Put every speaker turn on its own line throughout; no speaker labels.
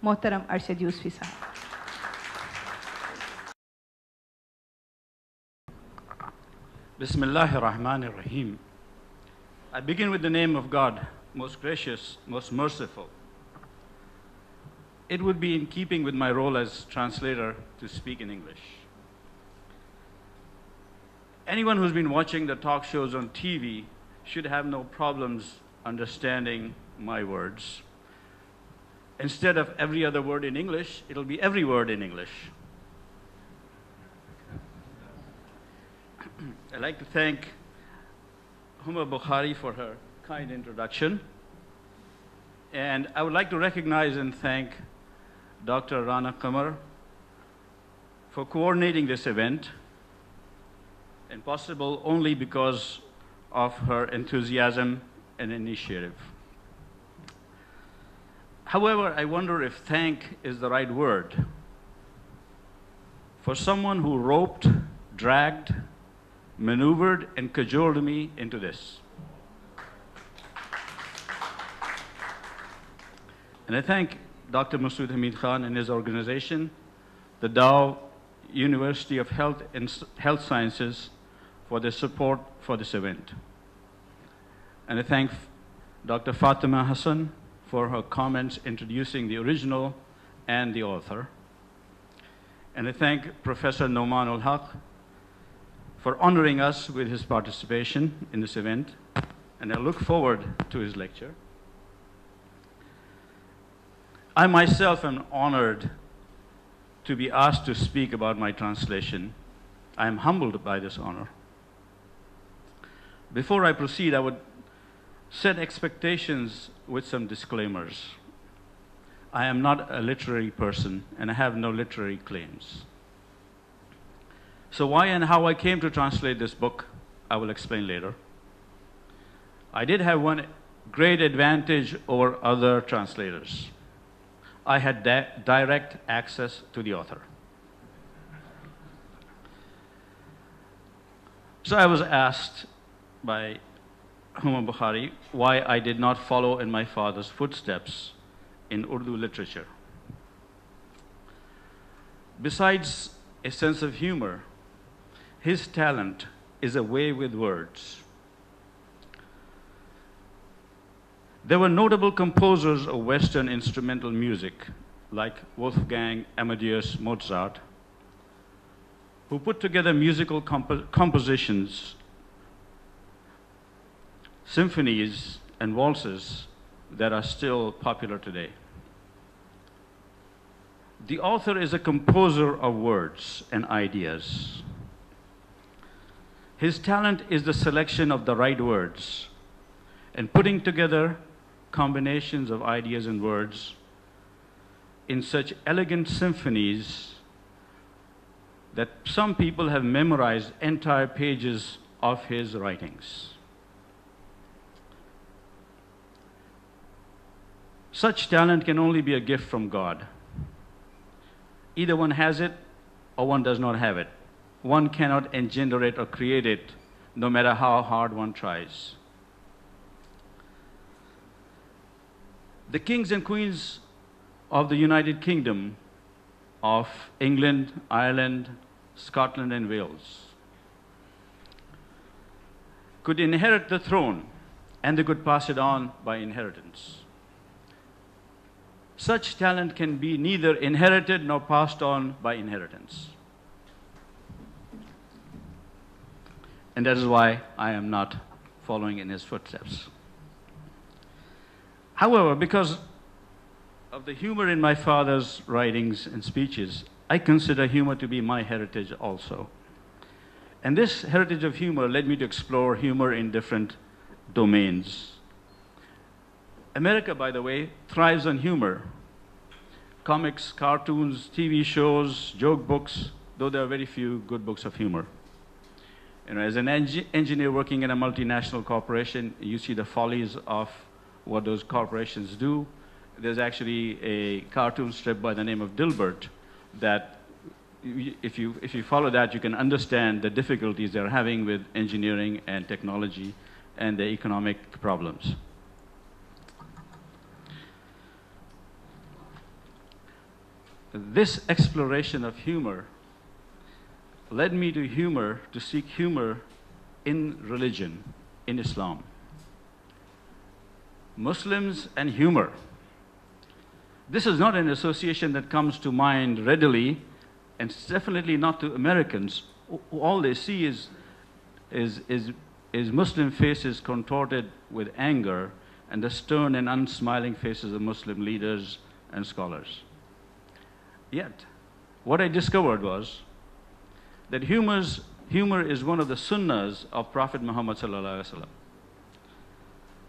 मोहतरम अरशद यूसुफी साहब।
Bismillahir-Rahmanir-Rahim. I begin with the name of God, most gracious, most merciful. It would be in keeping with my role as translator to speak in English. Anyone who's been watching the talk shows on TV should have no problems understanding my words. Instead of every other word in English, it'll be every word in English. I'd like to thank Huma Bukhari for her kind introduction. And I would like to recognize and thank Dr. Rana Qamar for coordinating this event, and possible only because of her enthusiasm and initiative. However, I wonder if thank is the right word for someone who roped, dragged, maneuvered, and cajoled me into this. And I thank Dr. Masood Hamid Khan and his organization, the Dow University of Health and Health Sciences, for their support for this event. And I thank Dr. Fatima Hassan for her comments introducing the original and the author. And I thank Professor Nouman ul-Haq for honoring us with his participation in this event, and I look forward to his lecture. I myself am honored to be asked to speak about my translation. I am humbled by this honor. Before I proceed, I would set expectations with some disclaimers. I am not a literary person, and I have no literary claims. So why and how I came to translate this book, I will explain later. I did have one great advantage over other translators. I had direct access to the author. So I was asked by Huma Bukhari why I did not follow in my father's footsteps in Urdu literature. Besides a sense of humor, his talent is a way with words. There were notable composers of Western instrumental music, like Wolfgang Amadeus Mozart, who put together musical compositions, symphonies, and waltzes that are still popular today. The author is a composer of words and ideas. His talent is the selection of the right words and putting together combinations of ideas and words in such elegant symphonies that some people have memorized entire pages of his writings. Such talent can only be a gift from God. Either one has it or one does not have it. One cannot engender it or create it, no matter how hard one tries. The kings and queens of the United Kingdom of England, Ireland, Scotland, and Wales could inherit the throne, and they could pass it on by inheritance. Such talent can be neither inherited nor passed on by inheritance. And that is why I am not following in his footsteps. However, because of the humor in my father's writings and speeches, I consider humor to be my heritage also. And this heritage of humor led me to explore humor in different domains. America, by the way, thrives on humor. Comics, cartoons, TV shows, joke books, though there are very few good books of humor. As an engineer working in a multinational corporation, you see the follies of what those corporations do. There's actually a cartoon strip by the name of Dilbert that if you follow that, you can understand the difficulties they're having with engineering and technology and the economic problems. this exploration of humor led me to seek humor in religion, in Islam. Muslims and humor. This is not an association that comes to mind readily, and it's definitely not to Americans. All they see is Muslim faces contorted with anger and the stern and unsmiling faces of Muslim leaders and scholars. Yet, what I discovered was that humor is one of the sunnahs of Prophet Muhammad sallallahu alaihi wasallam,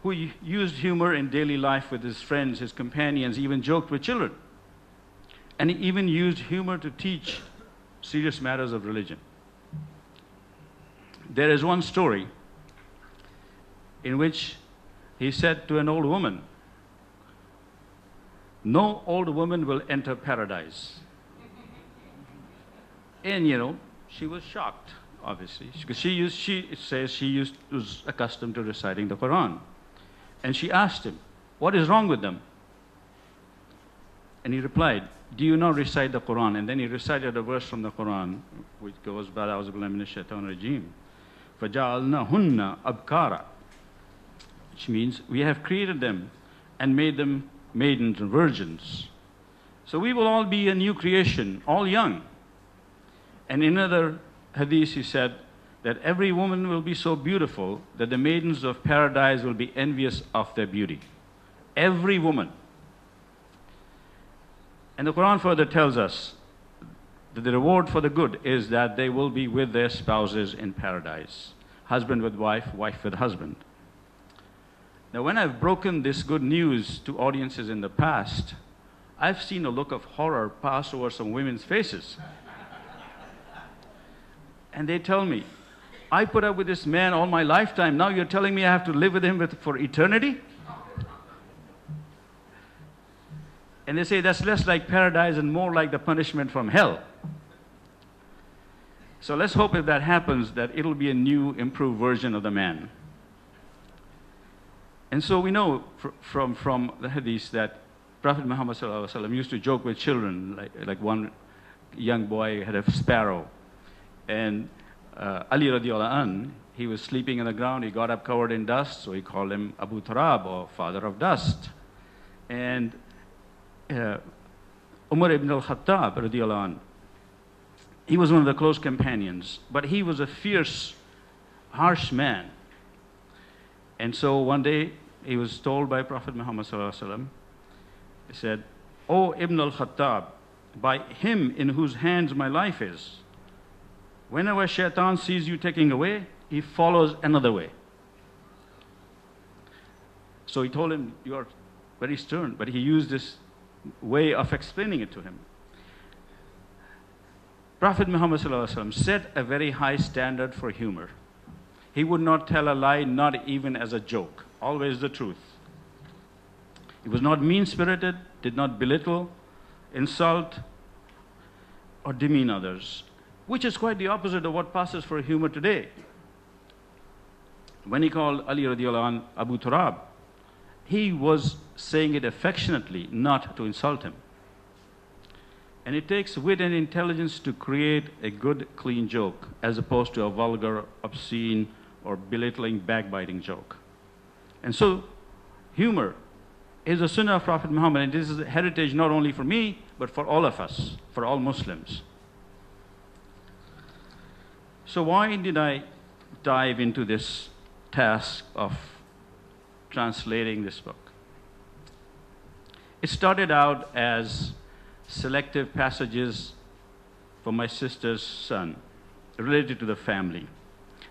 who used humor in daily life with his friends, his companions, even joked with children. And he even used humor to teach serious matters of religion. There is one story in which he said to an old woman, "No old woman will enter paradise." And she was shocked, obviously, because she was accustomed to reciting the Quran. And she asked him, "What is wrong with them?" And he replied, "Do you not recite the Quran?" And then he recited a verse from the Quran, which goes, "A'udhu billahi minash shaitanir rajeem. فَجَعَلْنَاهُنَّ أَبْكَارًا," which means we have created them and made them maidens and virgins. So we will all be a new creation, all young. And in another hadith he said that every woman will be so beautiful that the maidens of paradise will be envious of their beauty. Every woman. And the Quran further tells us that the reward for the good is that they will be with their spouses in paradise. Husband with wife, wife with husband. Now, when I've broken this good news to audiences in the past, I've seen a look of horror pass over some women's faces. And they tell me, "I put up with this man all my lifetime. Now you're telling me I have to live with him for eternity?" And they say that's less like paradise and more like the punishment from hell. So let's hope if that happens that it'll be a new, improved version of the man. And so we know from the hadith that Prophet Muhammad sallallahu alaihi wasallam used to joke with children, like one young boy had a sparrow. And Ali radiallahu anh, he was sleeping on the ground, he got up covered in dust, so he called him Abu Turab, or father of dust. And Umar ibn al-Khattab radiallahu anh, he was one of the close companions, but he was a fierce, harsh man. And so one day he was told by Prophet Muhammad sallallahu alaihi wasallam, he said, "O Ibn al-Khattab, by him in whose hands my life is, whenever shaitan sees you taking away, he follows another way." So he told him, "You are very stern," but he used this way of explaining it to him. Prophet Muhammad sallallahu alaihi wasallam set a very high standard for humor. He would not tell a lie, not even as a joke, always the truth. He was not mean-spirited, did not belittle, insult, or demean others, which is quite the opposite of what passes for humor today. When he called Ali radiallahu anh Abu Turab, he was saying it affectionately, not to insult him. And it takes wit and intelligence to create a good, clean joke, as opposed to a vulgar, obscene, or belittling, backbiting joke. And so, humor is a sunnah of Prophet Muhammad, and this is a heritage not only for me, but for all of us, for all Muslims. So why did I dive into this task of translating this book? It started out as selective passages for my sister's son, related to the family.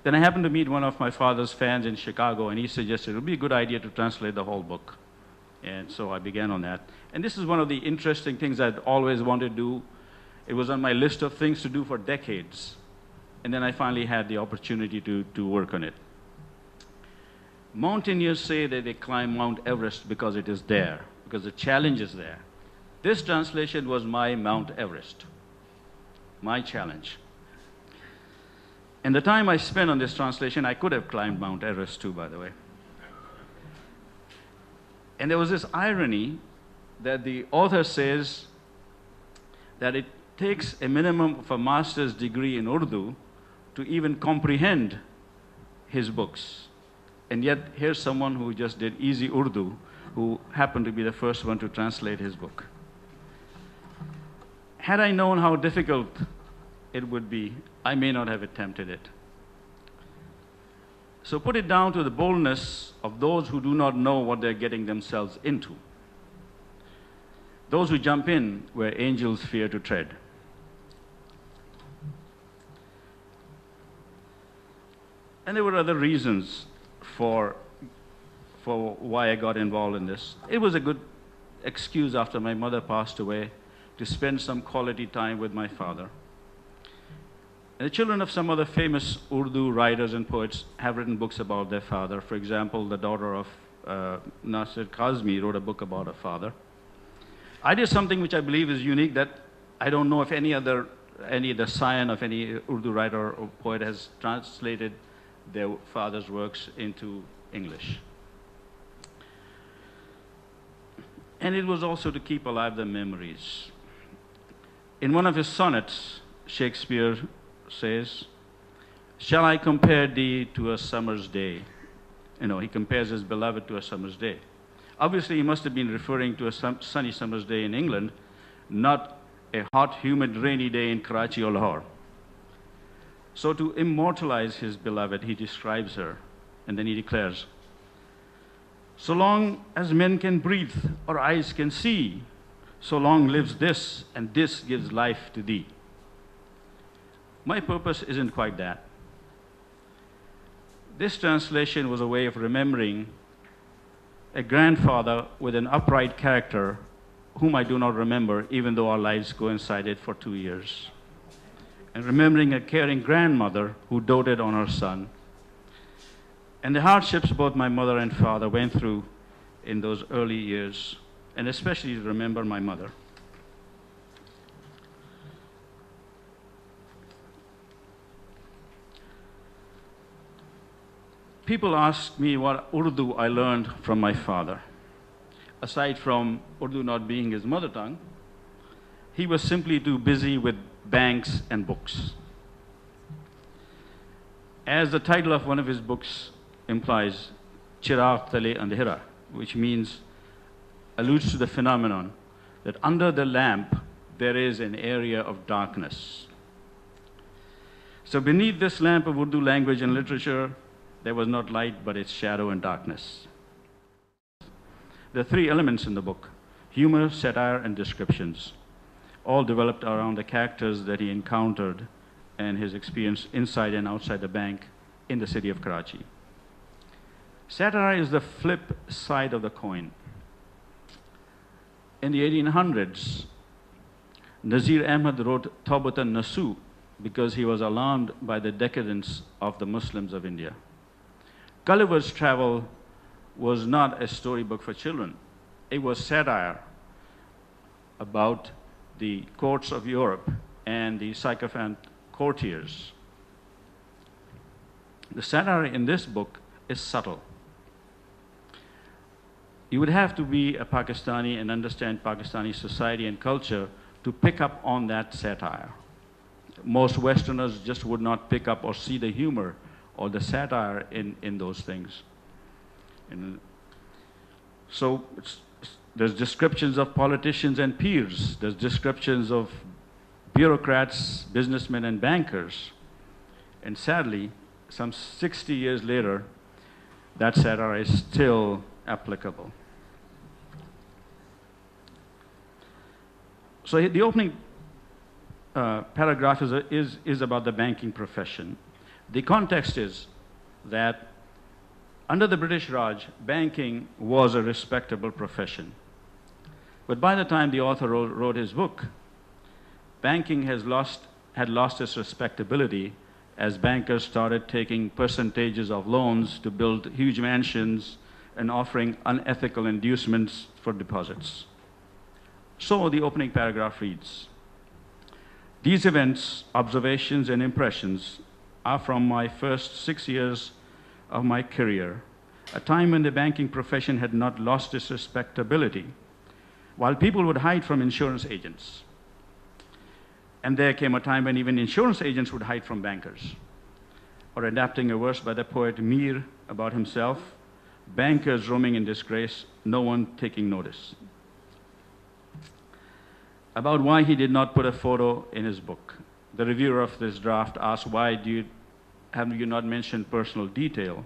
Then I happened to meet one of my father's fans in Chicago, and he suggested it would be a good idea to translate the whole book. And so I began on that. And this is one of the interesting things I'd always wanted to do. It was on my list of things to do for decades. And then I finally had the opportunity to work on it. Mountaineers say that they climb Mount Everest because it is there, because the challenge is there. This translation was my Mount Everest, my challenge. And the time I spent on this translation, I could have climbed Mount Everest too, by the way. And there was this irony that the author says, that it takes a minimum of a master's degree in Urdu to even comprehend his books. And yet, here's someone who just did easy Urdu, who happened to be the first one to translate his book. Had I known how difficult it would be, I may not have attempted it. So put it down to the boldness of those who do not know what they're getting themselves into. Those who jump in where angels fear to tread. And there were other reasons for why I got involved in this. It was a good excuse after my mother passed away to spend some quality time with my father. And the children of some other famous Urdu writers and poets have written books about their father. For example, the daughter of Nasir Kazmi wrote a book about her father. I did something which I believe is unique, that I don't know if any of the scion of any Urdu writer or poet has translated their father's works into English. And it was also to keep alive the memories. In one of his sonnets, Shakespeare says, "Shall I compare thee to a summer's day?" He compares his beloved to a summer's day. Obviously, he must have been referring to a sunny summer's day in England, not a hot, humid, rainy day in Karachi or Lahore. So to immortalize his beloved, he describes her, and then he declares, "So long as men can breathe or eyes can see, so long lives this, and this gives life to thee." My purpose isn't quite that. This translation was a way of remembering a grandfather with an upright character whom I do not remember, even though our lives coincided for 2 years. And remembering a caring grandmother who doted on her son. And the hardships both my mother and father went through in those early years, and especially to remember my mother. People ask me what Urdu I learned from my father. Aside from Urdu not being his mother tongue, he was simply too busy with banks and books. As the title of one of his books implies, Chirag Tale Andhera, which alludes to the phenomenon that under the lamp there is an area of darkness. So beneath this lamp of Urdu language and literature, there was not light, but its shadow and darkness. There are 3 elements in the book: humor, satire, and descriptions, all developed around the characters that he encountered and his experience inside and outside the bank in the city of Karachi. Satire is the flip side of the coin. In the 1800s, Nazir Ahmad wrote Tawbat an-Nasu because he was alarmed by the decadence of the Muslims of India. Gulliver's Travel was not a storybook for children. It was satire about the courts of Europe and the sycophant courtiers. The satire in this book is subtle. You would have to be a Pakistani and understand Pakistani society and culture to pick up on that satire. Most Westerners just would not pick up or see the humor or the satire in those things. So there's descriptions of politicians and peers. There's descriptions of bureaucrats, businessmen, and bankers. And sadly, some 60 years later, that satire is still applicable. So the opening paragraph is about the banking profession. The context is that under the British Raj, banking was a respectable profession. But by the time the author wrote his book, banking had lost its respectability as bankers started taking percentages of loans to build huge mansions and offering unethical inducements for deposits. So the opening paragraph reads, "These events, observations, and impressions are from my first 6 years of my career, a time when the banking profession had not lost its respectability, while people would hide from insurance agents. And there came a time when even insurance agents would hide from bankers. Or adapting a verse by the poet Mir about himself, bankers roaming in disgrace, no one taking notice. About why he did not put a photo in his book. The reviewer of this draft asked, why have you not mentioned personal detail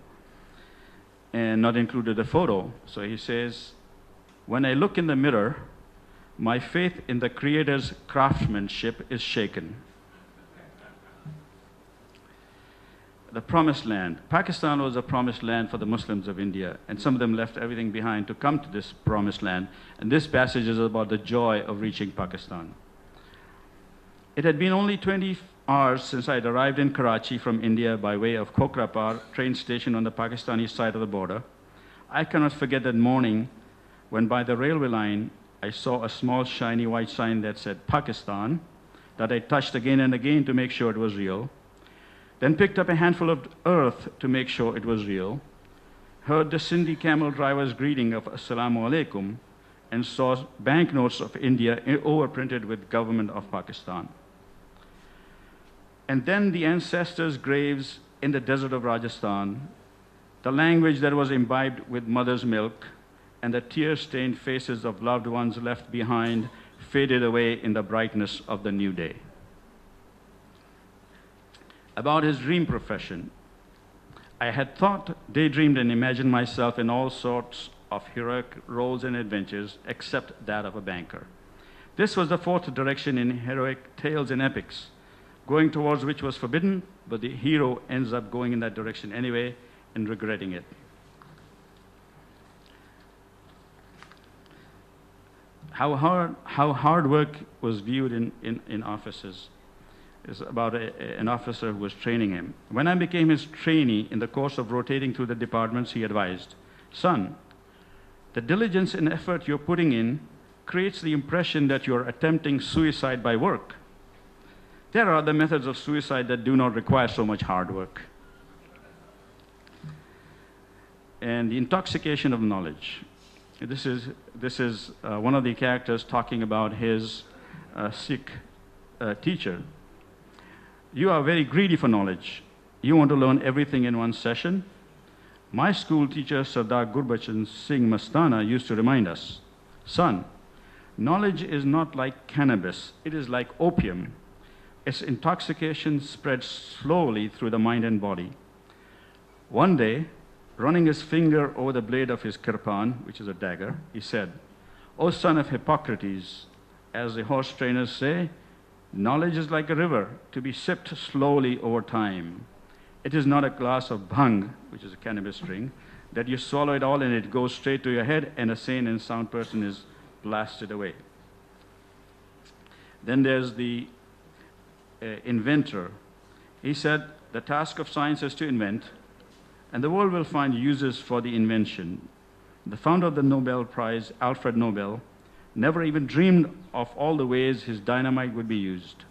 and not included a photo? So he says, when I look in the mirror, my faith in the Creator's craftsmanship is shaken. The promised land. Pakistan was a promised land for the Muslims of India, and some of them left everything behind to come to this promised land. And this passage is about the joy of reaching Pakistan. It had been only 20 hours since I had arrived in Karachi from India by way of Kokrapar train station on the Pakistani side of the border. I cannot forget that morning when by the railway line I saw a small shiny white sign that said Pakistan, that I touched again and again to make sure it was real. Then picked up a handful of earth to make sure it was real, heard the Sindhi camel driver's greeting of Assalamu alaikum, and saw banknotes of India overprinted with Government of Pakistan. And then the ancestors' graves in the desert of Rajasthan, the language that was imbibed with mother's milk, and the tear-stained faces of loved ones left behind faded away in the brightness of the new day. About his dream profession. I had daydreamed and imagined myself in all sorts of heroic roles and adventures except that of a banker. This was the fourth direction in heroic tales and epics, going towards which was forbidden, but the hero ends up going in that direction anyway and regretting it. How hard work was viewed in offices. Is about an officer who was training him. When I became his trainee in the course of rotating through the departments, he advised, son, the diligence and effort you're putting in creates the impression that you're attempting suicide by work. There are other methods of suicide that do not require so much hard work. And the intoxication of knowledge. This is one of the characters talking about his Sikh teacher. You are very greedy for knowledge. You want to learn everything in one session. My school teacher, Sardar Gurbachan Singh Mastana, used to remind us, son, knowledge is not like cannabis. It is like opium. Its intoxication spreads slowly through the mind and body. One day, running his finger over the blade of his kirpan, which is a dagger, he said, O son of Hippocrates, as the horse trainers say, knowledge is like a river to be sipped slowly over time. It is not a glass of bhang, which is a cannabis drink, that you swallow it all and it goes straight to your head and a sane and sound person is blasted away. Then there's the inventor. He said, the task of science is to invent, and the world will find uses for the invention. The founder of the Nobel Prize, Alfred Nobel, never even dreamed of all the ways his dynamite would be used.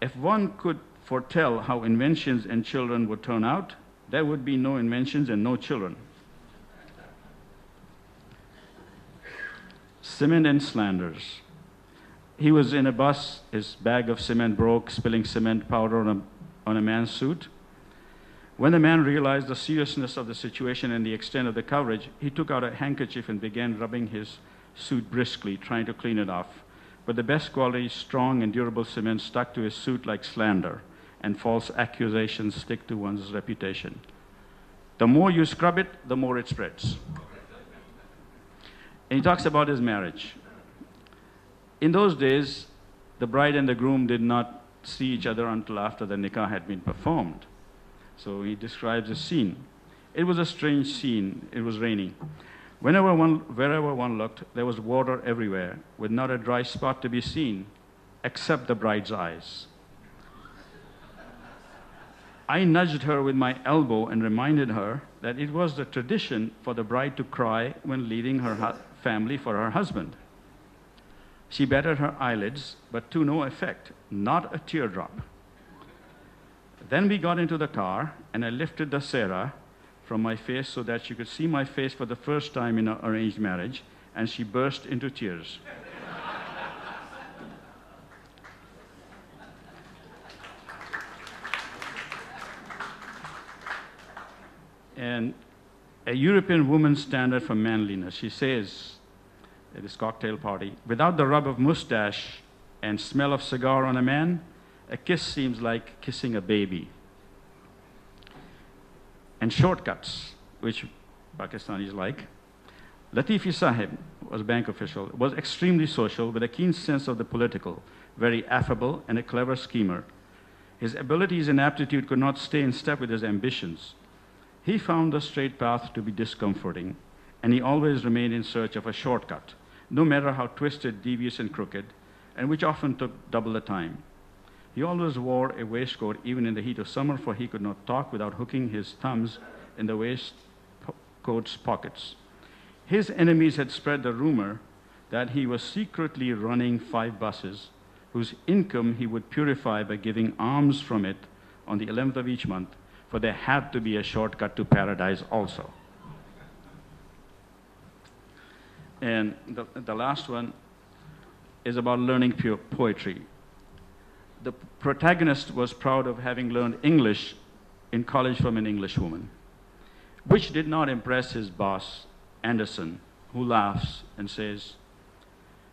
If one could foretell how inventions and children would turn out, there would be no inventions and no children. Cement and slanders. He was in a bus, his bag of cement broke, spilling cement powder on a man's suit. When the man realized the seriousness of the situation and the extent of the coverage, he took out a handkerchief and began rubbing his suit briskly, trying to clean it off. But the best quality, strong and durable cement stuck to his suit like slander, and false accusations stick to one's reputation. The more you scrub it, the more it spreads. And he talks about his marriage. In those days, the bride and the groom did not see each other until after the nikah had been performed. So he describes a scene. It was a strange scene. It was raining. Wherever one looked, there was water everywhere, with not a dry spot to be seen, except the bride's eyes. I nudged her with my elbow and reminded her that it was the tradition for the bride to cry when leaving her family for her husband. She batted her eyelids, but to no effect, not a teardrop. Then we got into the car, and I lifted the sera from my face so that she could see my face for the first time in our arranged marriage, and she burst into tears. And a European woman's standard for manliness. She says at this cocktail party, without the rub of mustache and smell of cigar on a man, a kiss seems like kissing a baby. And shortcuts, which Pakistanis like. Latifi Sahib was a bank official, was extremely social with a keen sense of the political, very affable and a clever schemer. His abilities and aptitude could not stay in step with his ambitions. He found the straight path to be discomforting, and he always remained in search of a shortcut, no matter how twisted, devious, and crooked, and which often took double the time. He always wore a waistcoat even in the heat of summer, for he could not talk without hooking his thumbs in the waistcoat's pockets. His enemies had spread the rumor that he was secretly running 5 buses, whose income he would purify by giving alms from it on the 11th of each month, for there had to be a shortcut to paradise also. And the last one is about learning pure poetry. The protagonist was proud of having learned English in college from an English woman, which did not impress his boss, Anderson, who laughs and says,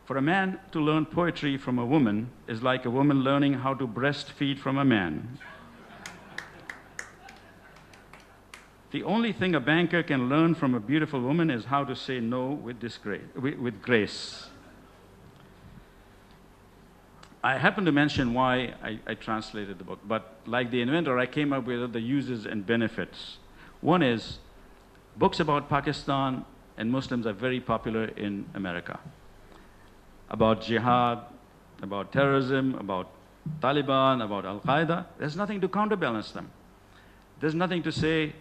for a man to learn poetry from a woman is like a woman learning how to breastfeed from a man. The only thing a banker can learn from a beautiful woman is how to say no with grace. I happen to mention why I translated the book, but like the inventor, I came up with the uses and benefits. One is, books about Pakistan and Muslims are very popular in America. About jihad, about terrorism, about Taliban, about Al-Qaeda. There's nothing to counterbalance them. There's nothing to say,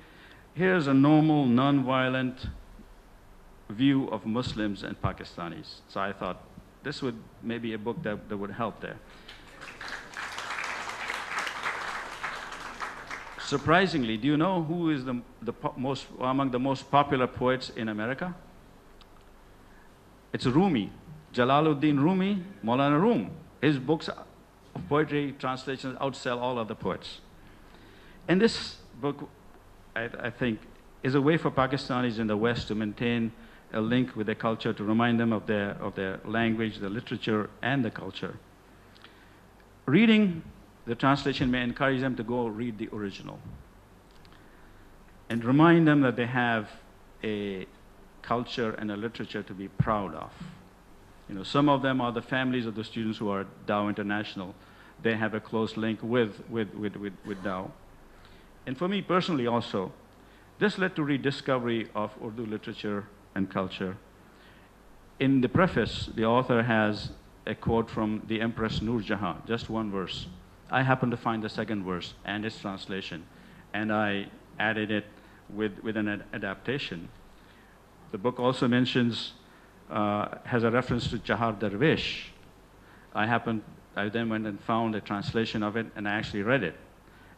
here's a normal, non-violent view of Muslims and Pakistanis. So I thought this would maybe a book that would help there. Surprisingly, do you know who is among the most popular poets in America? It's Rumi, Jalaluddin Rumi, Maulana Rum. His books of poetry translations outsell all other poets. And this book, I think, is a way for Pakistanis in the West to maintain a link with their culture, to remind them of their language, the literature, and the culture. Reading the translation may encourage them to go read the original and remind them that they have a culture and a literature to be proud of. You know, some of them are the families of the students who are at Dow International. They have a close link with Dow. And for me personally also, this led to rediscovery of Urdu literature and culture. In the preface, the author has a quote from the Empress Noor Jahan, just one verse. I happened to find the second verse and its translation, and I added it with an adaptation. The book also mentions, has a reference to Chahar Darwish. I then went and found a translation of it, and I actually read it.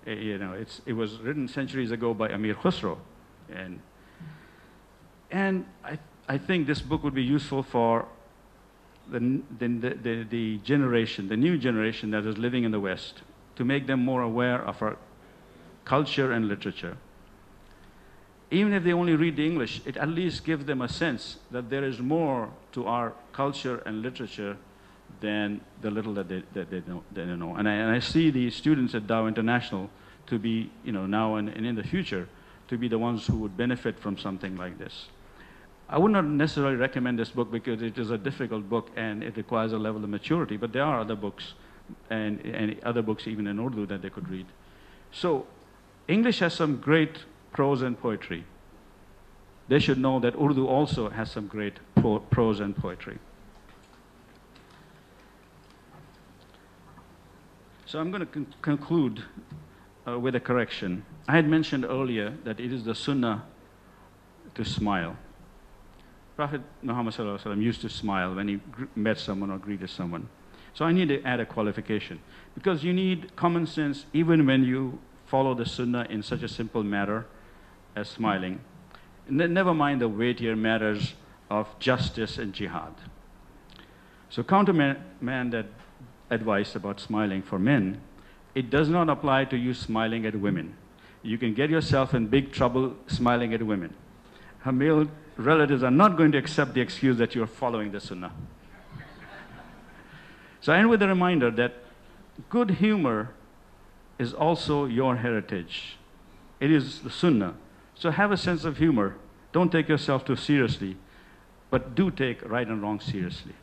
It was written centuries ago by Amir Khusro, and I think this book would be useful for the generation, the new generation that is living in the West, to make them more aware of our culture and literature. Even if they only read the English, it at least gives them a sense that there is more to our culture and literature than the little that they know. And I see the students at Dow International to be, now and in the future, to be the ones who would benefit from something like this. I would not necessarily recommend this book because it is a difficult book and it requires a level of maturity, but there are other books and other books even in Urdu that they could read. So English has some great prose and poetry. They should know that Urdu also has some great prose and poetry. So I'm going to conclude with a correction. I had mentioned earlier that it is the sunnah to smile. Prophet Muhammad ﷺ used to smile when he met someone or greeted someone. So I need to add a qualification, because you need common sense even when you follow the sunnah in such a simple matter as smiling. And then never mind the weightier matters of justice and jihad. So countermand that advice about smiling for men, it does not apply to you smiling at women. you can get yourself in big trouble smiling at women. Her male relatives are not going to accept the excuse that you're following the sunnah. So I end with a reminder that good humor is also your heritage. It is the sunnah. So have a sense of humor. Don't take yourself too seriously, but do take right and wrong seriously.